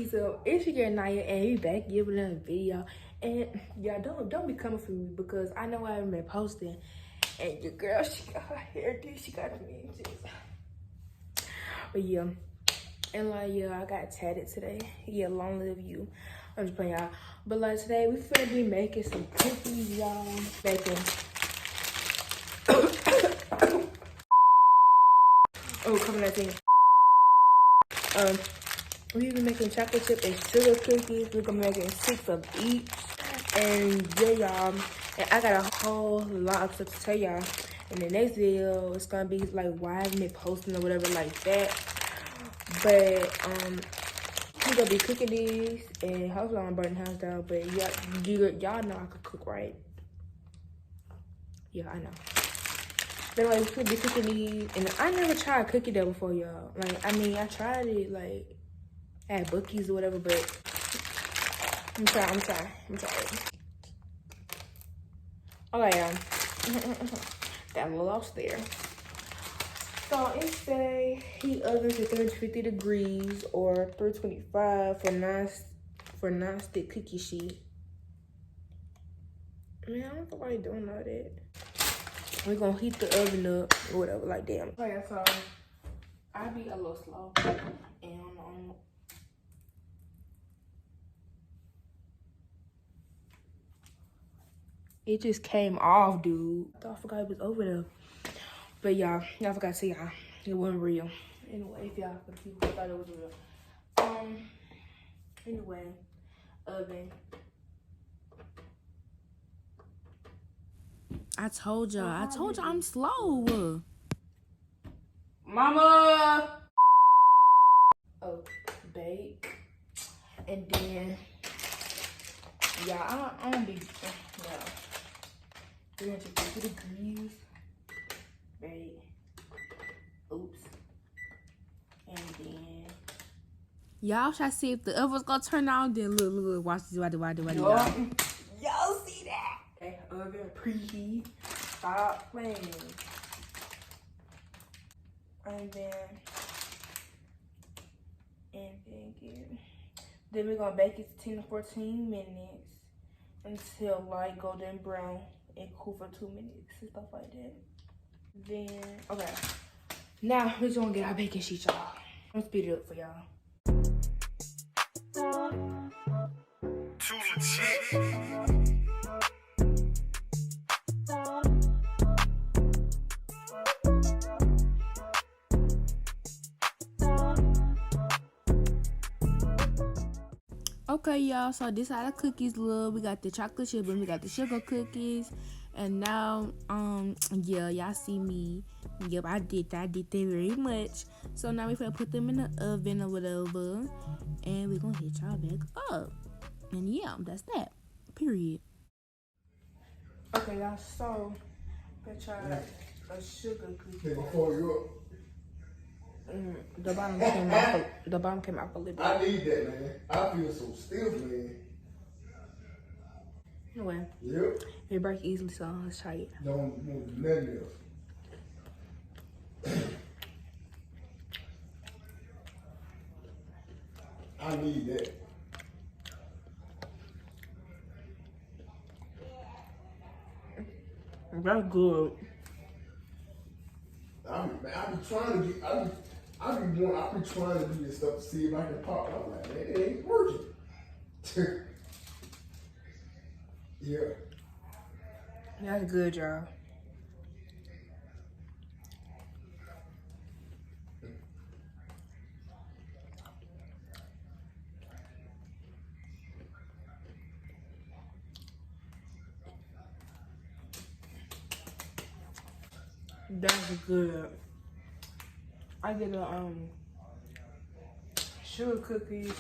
cookies up. It's your girl Niyah, and we back giving another video. And y'all don't be coming for me because I know I haven't been posting. And your girl, she got her hair did. She got me. But yeah, and like yeah, I got tatted today. Yeah, long live you. I'm just playing y'all. But like today, we finna be making some cookies, y'all. Making. Oh, coming that thing. We be making chocolate chip and sugar cookies. We're gonna be making 6 of each. And yeah, y'all. And I got a whole lot of stuff to tell y'all. In the next video, it's gonna be like why I haven't been posting or whatever like that. But we're gonna be cooking these and hopefully I'm gonna burn the house down. But y'all know I could cook, right? Yeah, I know. But like we could be cooking these, and I never tried cooking that before, y'all. Like I mean, I tried it like at Bookies or whatever, but I'm trying it. Okay, y'all. Got a little off there. So it say heat oven to 350 degrees or 325 for non-stick cookie sheet. Man, I don't know why they doing all that. We're gonna heat the oven up or whatever, like damn. Okay, so I be a little slow and it just came off, dude. I forgot it was over there. But y'all forgot to tell y'all it wasn't real. Anyway, if y'all for the people who thought it was real. Anyway, oven. I told y'all I'm slow. Mama! Oh, bake. And then, y'all, I'm gonna be, yeah. 350 degrees. Bake. Oops. And then. Y'all should see if the oven's gonna turn on. Then look, watch this. Why do y'all see that? Okay, oven preheat. Stop playing. And then we're gonna bake it 10 to 14 minutes until light golden brown and cool for 2 minutes and stuff like that. Then okay, now we're gonna get our baking sheet, y'all. I'm gonna speed it up for y'all. Okay, y'all, so this how the cookies look. We got the chocolate chip and we got the sugar cookies. And now, yeah, y'all see me. Yep, I did that very much. So now we gonna put them in the oven or whatever. And we're gonna hit y'all back up. And yeah, that's that. Period. Okay, y'all, so let's try a sugar cookie. Before you up. The bottom came off a little bit. I need that, man. I feel so stiff, man. Anyway. Yep. It breaks easily, so let's try it. Don't move nothing else. I need that. That's good. I be trying to do this stuff to see if I can pop. I'm like, man, it ain't working. Yeah. That's good, y'all. That's good. I get a sugar cookies,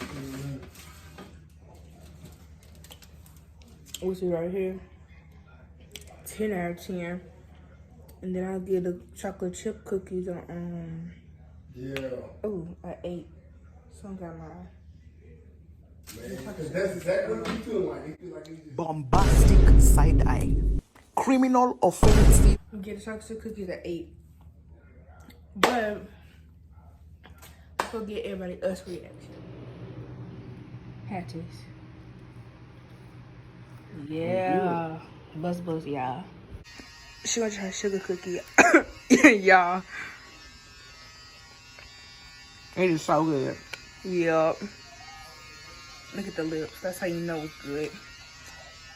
which is right here, 10 out of 10. And then I'll get the chocolate chip cookies on an 8. So I got mine. Because that's exactly what you feel like. It feel like it's just bombastic side eye, criminal offensive. Get the chocolate chip cookies at 8. But let's go get everybody else reaction. Patties. Yeah. Buzz, y'all. She gonna try sugar cookie. Y'all. It is so good. Yup. Look at the lips. That's how you know it's good.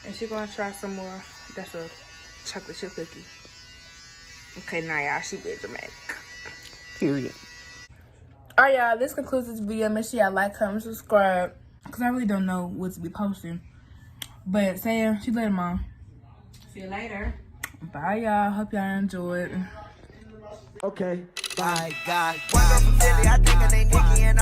And she gonna try some more. That's a chocolate chip cookie. Okay, now y'all, she being dramatic. Period. Alright, y'all, this concludes this video. Make sure y'all like, comment, subscribe. Because I really don't know what to be posting. But Sam, see you later, Mom. See you later. Bye, y'all. Hope y'all enjoyed. Okay. Bye. One girl from Philly, I think her name Nikki, and